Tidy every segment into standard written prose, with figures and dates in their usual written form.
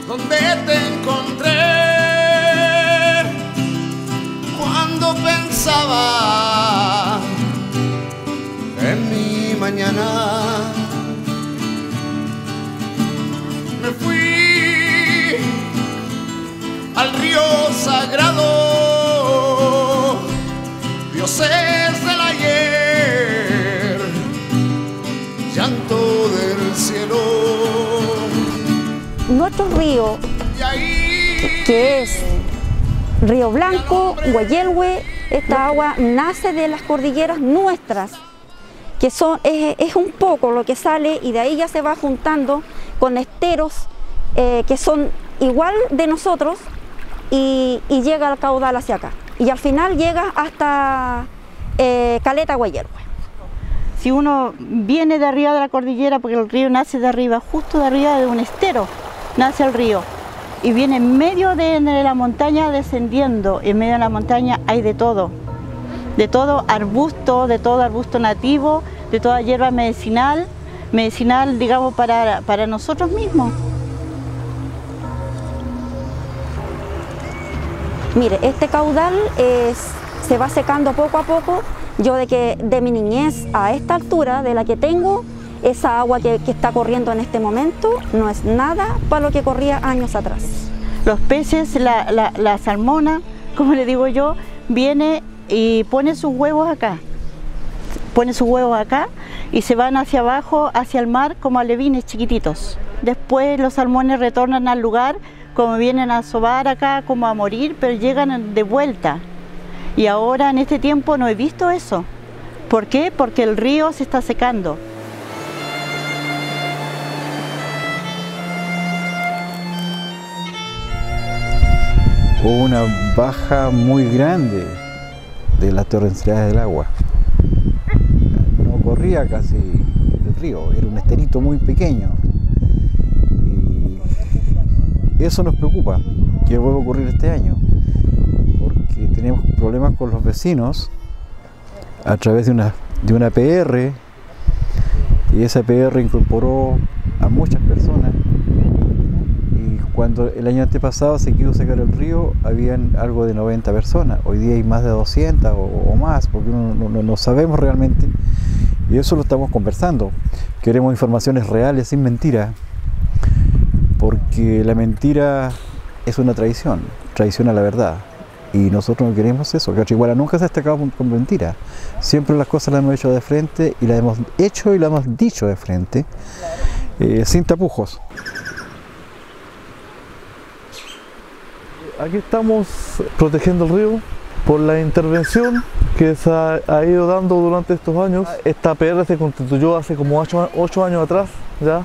donde te encontré cuando pensaba en mi mañana. Me fui al río sagrado, dioses del ayer, llanto del cielo. Nuestro río, que es Río Blanco, Guayelhue, esta agua nace de las cordilleras nuestras, que es un poco lo que sale y de ahí ya se va juntando con esteros que son igual de nosotros y llega al caudal hacia acá. Y al final llega hasta Caleta, Guayelhue. Si uno viene de arriba de la cordillera, porque el río nace de arriba, justo de arriba de un estero, nace el río. Y viene en medio de la montaña descendiendo. En medio de la montaña hay de todo arbusto, de todo arbusto nativo, de toda hierba medicinal, digamos para nosotros mismos. Mire, este caudal se va secando poco a poco. Yo de mi niñez a esta altura de la que tengo, esa agua que está corriendo en este momento no es nada para lo que corría años atrás. Los peces, la salmona, como le digo yo, viene y pone sus huevos acá. Y se van hacia abajo, hacia el mar, como alevines chiquititos. Después los salmones retornan al lugar, como vienen a sobar acá, como a morir, pero llegan de vuelta. Y ahora en este tiempo no he visto eso. ¿Por qué? Porque el río se está secando. Hubo una baja muy grande de las torrencialidades del agua. No corría casi el río, era un esterito muy pequeño. Y eso nos preocupa, que vuelva a ocurrir este año, porque tenemos problemas con los vecinos a través de una PR, y esa PR incorporó a muchas personas. Cuando el año antepasado se quiso secar el río, habían algo de 90 personas. Hoy día hay más de 200 o más, porque no sabemos realmente. Y eso lo estamos conversando. Queremos informaciones reales, sin mentira, porque la mentira es una traición a la verdad. Y nosotros no queremos eso. Cachaiguala nunca se ha destacado con mentira. Siempre las cosas las hemos hecho de frente, y las hemos hecho y las hemos dicho de frente, sin tapujos. Aquí estamos protegiendo el río por la intervención que se ha ido dando durante estos años. Esta PR se constituyó hace como 8 años atrás ya,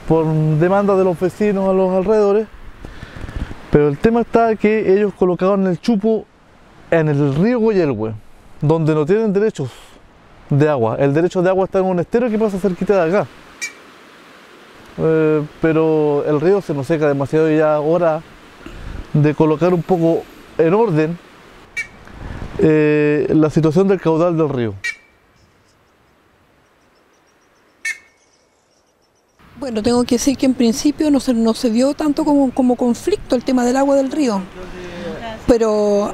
por demanda de los vecinos a los alrededores. Pero el tema está que ellos colocaron el chupo en el río Guayelhue, donde no tienen derechos de agua. El derecho de agua está en un estero que pasa cerquita de acá. Pero el río se nos seca demasiado y ya ahora de colocar un poco en orden la situación del caudal del río. Bueno, tengo que decir que en principio no se dio tanto como conflicto el tema del agua del río, pero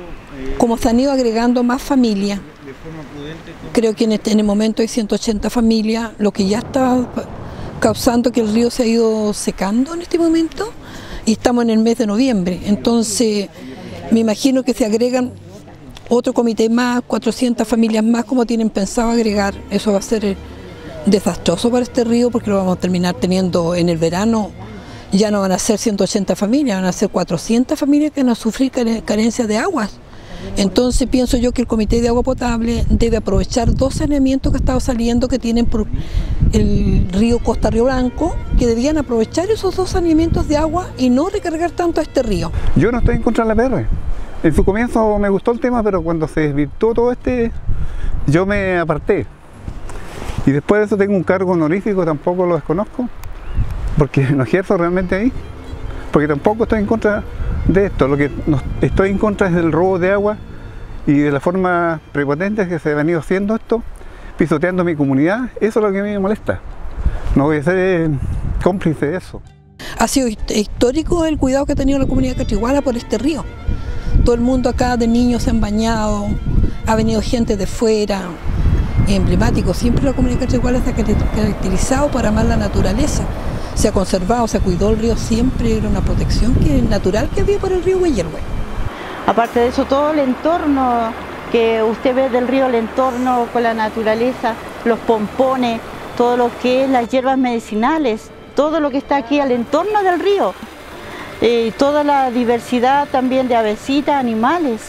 como se han ido agregando más familias, creo que en el momento hay 180 familias, lo que ya está causando que el río se ha ido secando en este momento. Y estamos en el mes de noviembre, entonces me imagino que se agregan otro comité más, 400 familias más como tienen pensado agregar. Eso va a ser desastroso para este río porque lo vamos a terminar teniendo en el verano. Ya no van a ser 180 familias, van a ser 400 familias que van a sufrir carencia de aguas. Entonces pienso yo que el Comité de Agua Potable debe aprovechar 2 saneamientos que han estado saliendo que tienen por el río Costa Río Blanco, que debían aprovechar esos 2 saneamientos de agua y no recargar tanto a este río. Yo no estoy en contra de la PR. En su comienzo me gustó el tema, pero cuando se desvirtuó todo yo me aparté. Y después de eso tengo un cargo honorífico, tampoco lo desconozco, porque no ejerzo realmente ahí, porque tampoco estoy en contra de esto. Lo que estoy en contra es del robo de agua y de la forma prepotente que se ha venido haciendo esto, pisoteando mi comunidad. Eso es lo que a mí me molesta. No voy a ser cómplice de eso. Ha sido histórico el cuidado que ha tenido la comunidad catriguala por este río. Todo el mundo acá de niños se han bañado, ha venido gente de fuera, emblemático. Siempre la comunidad catriguala se ha caracterizado por amar la naturaleza. Se ha conservado, se cuidó el río siempre, era una protección natural que había por el río Hueyelwe. Aparte de eso, todo el entorno que usted ve del río, el entorno con la naturaleza, los pompones, todo lo que es las hierbas medicinales, todo lo que está aquí al entorno del río, toda la diversidad también de avecitas, animales.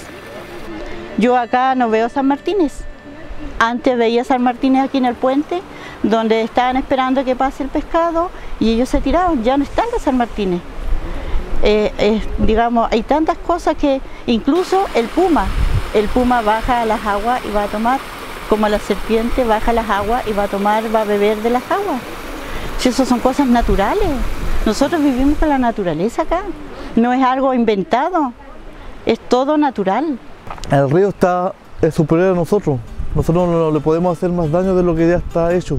Yo acá no veo San Martínez. Antes veía San Martínez aquí en el puente, donde estaban esperando que pase el pescado y ellos se tiraban, ya no están los San Martínez. Digamos, hay tantas cosas que incluso el puma baja a las aguas y va a tomar, como la serpiente baja a las aguas y va a tomar, va a beber de las aguas. Si eso son cosas naturales, nosotros vivimos con la naturaleza acá, no es algo inventado, es todo natural. El río es superior a nosotros. Nosotros no le podemos hacer más daño de lo que ya está hecho,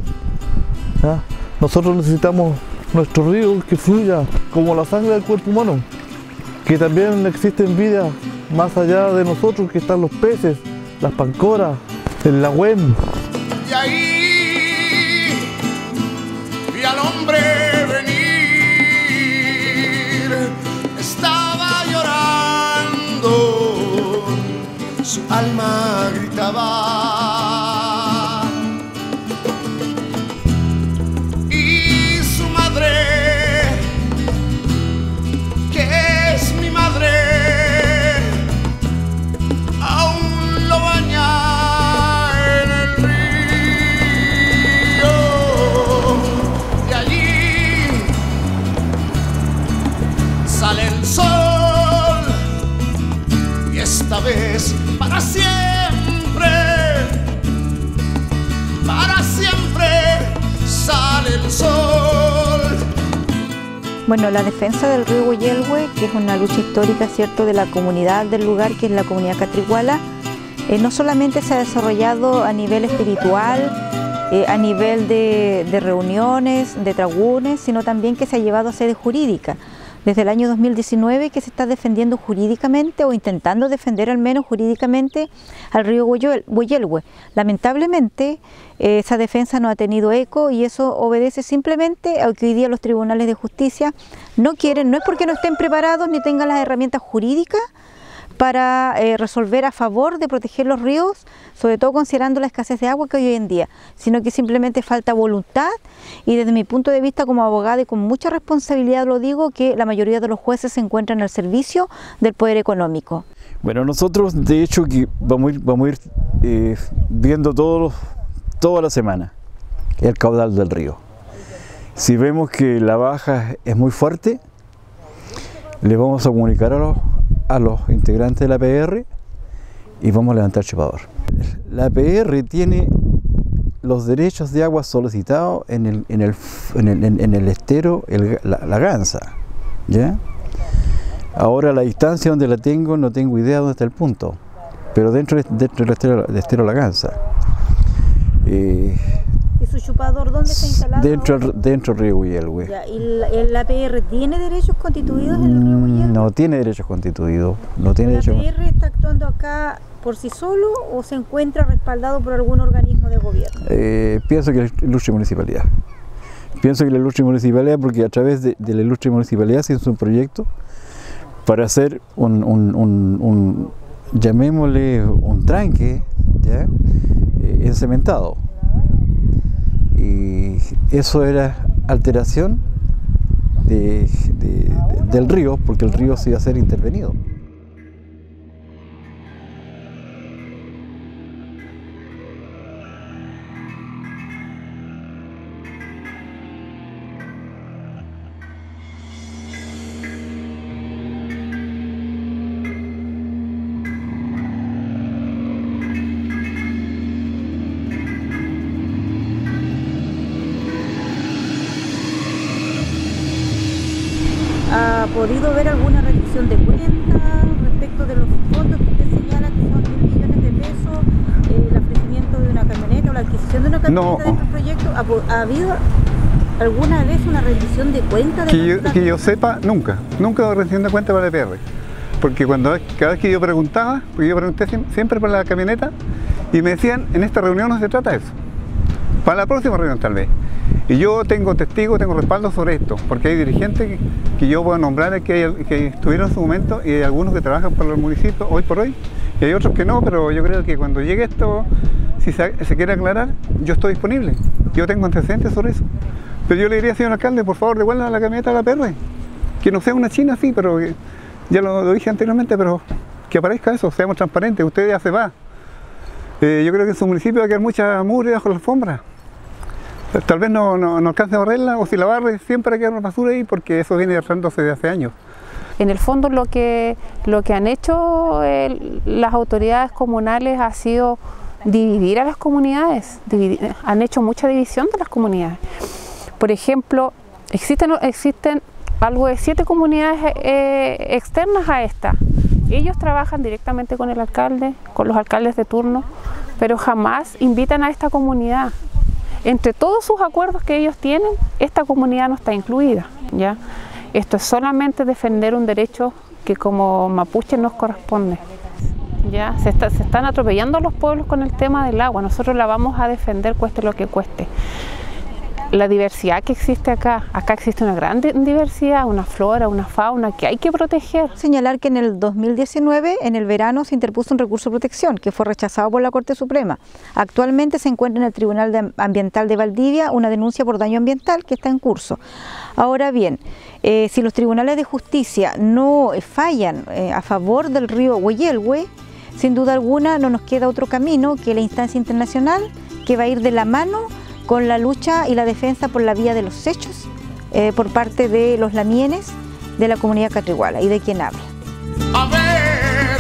¿ya? Nosotros necesitamos nuestro río que fluya como la sangre del cuerpo humano, que también existen vidas más allá de nosotros, que están los peces, las pancoras, el lagüen. Y ahí vi al hombre venir, estaba llorando, su alma gritaba. Sale el sol y esta vez para siempre sale el sol. Bueno, la defensa del río Hueyelwe, que es una lucha histórica, ¿cierto?, de la comunidad del lugar, que es la comunidad catriguala, no solamente se ha desarrollado a nivel espiritual, a nivel de reuniones, de tragunes, sino también que se ha llevado a sede jurídica. Desde el año 2019 que se está defendiendo jurídicamente o intentando defender al menos jurídicamente al río Hueyelwe. Lamentablemente esa defensa no ha tenido eco y eso obedece simplemente a que hoy día los tribunales de justicia no quieren, no es porque no estén preparados ni tengan las herramientas jurídicas para resolver a favor de proteger los ríos, sobre todo considerando la escasez de agua que hay hoy en día, sino que simplemente falta voluntad y desde mi punto de vista como abogada y con mucha responsabilidad lo digo, que la mayoría de los jueces se encuentran al servicio del poder económico. Bueno, nosotros de hecho que vamos a ir viendo toda la semana el caudal del río. Si vemos que la baja es muy fuerte, le vamos a comunicar a los integrantes de la APR y vamos a levantar chupador. La APR tiene los derechos de agua solicitados en el estero La Gansa, ¿ya? Ahora la distancia donde la tengo no tengo idea dónde está el punto, pero dentro del estero La Gansa. ¿Y su chupador dónde está instalado? Dentro del río Hueyelwe. ¿Y el APR tiene derechos constituidos en el río Hueyelwe? No tiene derechos constituidos. No tiene ¿El APR está actuando acá por sí solo o se encuentra respaldado por algún organismo de gobierno? Pienso que la ilustre municipalidad. Pienso que la ilustre municipalidad, porque a través de la ilustre municipalidad se hizo un proyecto para hacer llamémosle un tranque, ¿ya? Encementado. Y eso era alteración del río, porque el río se iba a ser intervenido. ¿Ha podido ver alguna rendición de cuentas respecto de los fondos que usted señala que son 10 millones de pesos, el ofrecimiento de una camioneta o la adquisición de una camioneta dentro del proyecto? ¿Ha habido? alguna vez una rendición de cuentas? Que yo sepa, nunca hubo rendición de cuentas para el EPR. Porque cada vez que yo preguntaba, porque yo pregunté siempre por la camioneta, y me decían, en esta reunión no se trata de eso. Para la próxima reunión tal vez. Y yo tengo testigos, tengo respaldo sobre esto, porque hay dirigentes que yo puedo nombrar que estuvieron en su momento, y hay algunos que trabajan para los municipios hoy por hoy, y hay otros que no, pero yo creo que cuando llegue esto, si se quiere aclarar, yo estoy disponible. Yo tengo antecedentes sobre eso. Pero yo le diría, señor alcalde, por favor, devuelvan la camioneta a la PR. Que no sea una china así, pero ya lo dije anteriormente, pero que aparezca eso, seamos transparentes, usted ya se va. Yo creo que en su municipio va a quedar mucha mugre bajo la alfombra. Tal vez no alcance a barrerla, o si la barre siempre va a quedar una basura ahí, porque eso viene arrastrándose de hace años. En el fondo lo que han hecho las autoridades comunales ha sido dividir a las comunidades, han hecho mucha división de las comunidades. Por ejemplo, existen algo de 7 comunidades externas a esta. Ellos trabajan directamente con el alcalde, con los alcaldes de turno, pero jamás invitan a esta comunidad. Entre todos sus acuerdos que ellos tienen, esta comunidad no está incluida, ¿ya? Esto es solamente defender un derecho que como mapuche nos corresponde. ¿Ya? Se están atropellando a los pueblos con el tema del agua. Nosotros la vamos a defender cueste lo que cueste. La diversidad que existe acá existe una gran diversidad, una flora, una fauna que hay que proteger. Señalar que en el 2019, en el verano, se interpuso un recurso de protección que fue rechazado por la Corte Suprema. Actualmente se encuentra en el Tribunal Ambiental de Valdivia una denuncia por daño ambiental que está en curso. Ahora bien, si los tribunales de justicia no fallan a favor del río Hueyelhue, sin duda alguna no nos queda otro camino que la instancia internacional, que va a ir de la mano con la lucha y la defensa por la vía de los hechos por parte de los lamienes de la comunidad catriguala y de quien habla. A ver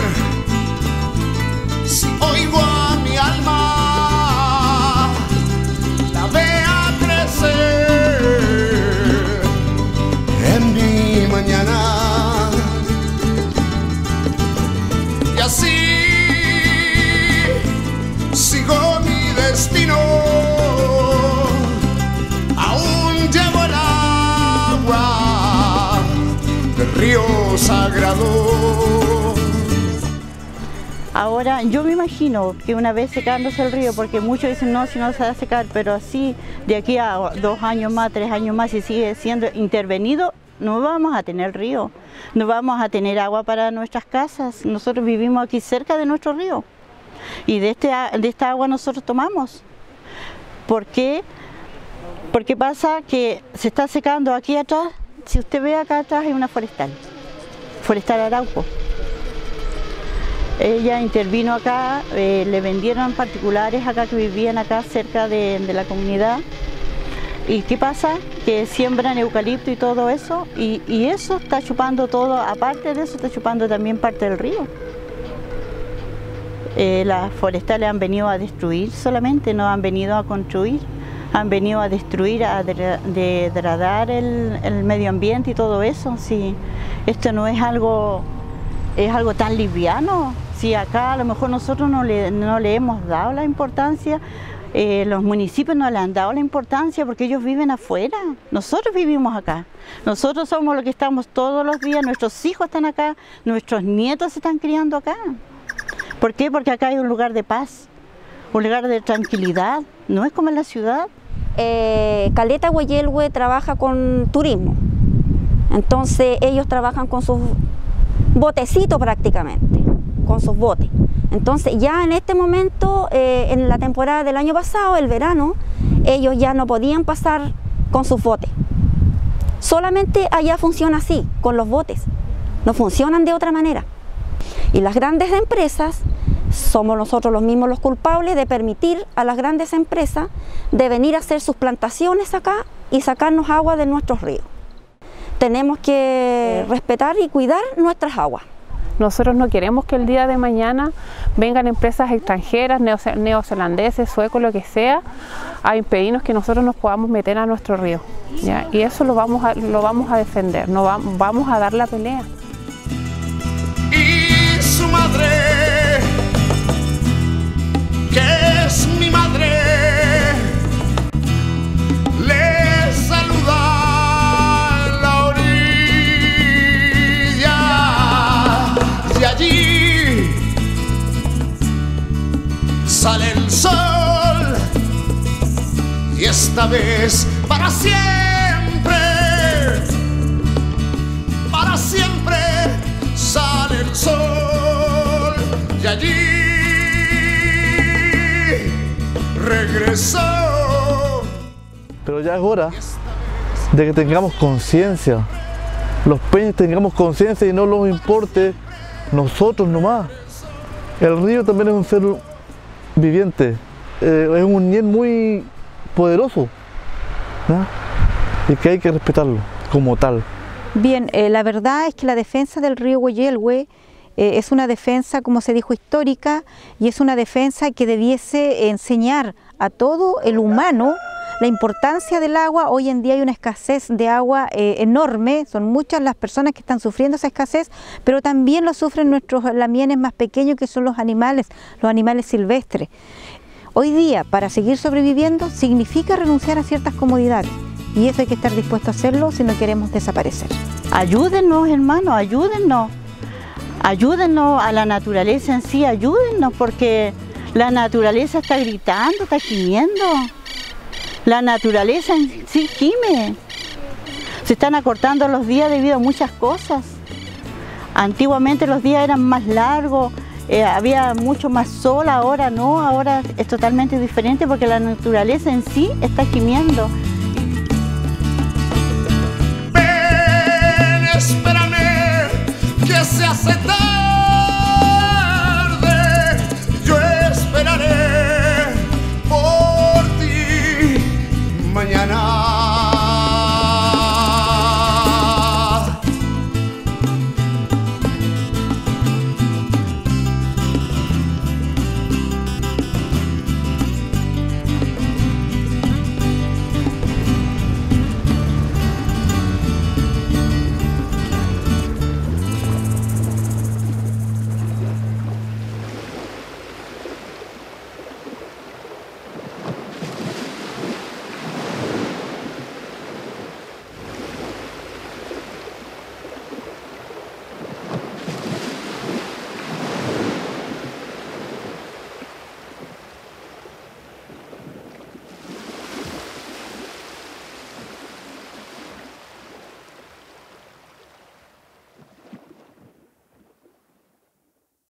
si oigo a mi alma, la vea crecer en mi mañana, y así sigo mi destino. Río sagrado. Ahora yo me imagino que una vez secándose el río, porque muchos dicen no, si no se va a secar, pero así de aquí a 2 años más, 3 años más, si sigue siendo intervenido, no vamos a tener río, no vamos a tener agua para nuestras casas. Nosotros vivimos aquí cerca de nuestro río y de esta agua nosotros tomamos. ¿Por qué? Porque pasa que se está secando aquí atrás. Si usted ve acá atrás hay una forestal Arauco. Ella intervino acá, le vendieron particulares acá que vivían acá cerca de la comunidad. ¿Y qué pasa? Que siembran eucalipto y todo eso, y eso está chupando todo, aparte de eso está chupando también parte del río. Las forestales han venido a destruir solamente, no han venido a construir. Han venido a destruir, a degradar el medio ambiente y todo eso. Si esto no es algo tan liviano, si acá a lo mejor nosotros no le hemos dado la importancia, los municipios no le han dado la importancia porque ellos viven afuera, nosotros vivimos acá, nosotros somos los que estamos todos los días, nuestros hijos están acá, nuestros nietos se están criando acá. ¿Por qué? Porque acá hay un lugar de paz, un lugar de tranquilidad, no es como en la ciudad. Caleta Hueyelhue trabaja con turismo, entonces ellos trabajan con sus botecitos prácticamente, con sus botes. Entonces ya en este momento, en la temporada del año pasado, el verano, ellos ya no podían pasar con sus botes. Solamente allá funciona así, con los botes, no funcionan de otra manera. Y las grandes empresas, somos nosotros los mismos los culpables de permitir a las grandes empresas de venir a hacer sus plantaciones acá y sacarnos agua de nuestros ríos. Tenemos que respetar y cuidar nuestras aguas. Nosotros no queremos que el día de mañana vengan empresas extranjeras, neozelandeses, suecos, lo que sea, a impedirnos que nosotros nos podamos meter a nuestro río, ¿ya? Y eso lo vamos a defender, vamos a dar la pelea. Y su madre, que es mi madre, le saluda. esta vez para siempre sale el sol y allí regresó. Pero ya es hora de que tengamos conciencia, los peñas tengamos conciencia y no nos importe nosotros nomás. El río también es un ser viviente, es un ñen muy poderoso, ¿no? Y que hay que respetarlo como tal. Bien, la verdad es que la defensa del río Hueyelhue es una defensa, como se dijo, histórica, y es una defensa que debiese enseñar a todo el humano la importancia del agua. Hoy en día hay una escasez de agua enorme, son muchas las personas que están sufriendo esa escasez, pero también lo sufren nuestros lamienes más pequeños, que son los animales silvestres. Hoy día, para seguir sobreviviendo, significa renunciar a ciertas comodidades, y eso hay que estar dispuesto a hacerlo si no queremos desaparecer. Ayúdennos, hermanos, ayúdennos. Ayúdennos a la naturaleza en sí, ayúdennos, porque la naturaleza está gritando, está gimiendo. La naturaleza en sí gime. Se están acortando los días debido a muchas cosas. Antiguamente los días eran más largos, había mucho más sol, ahora no, ahora es totalmente diferente porque la naturaleza en sí está gimiendo. Ven, espérame, que se hace tarde.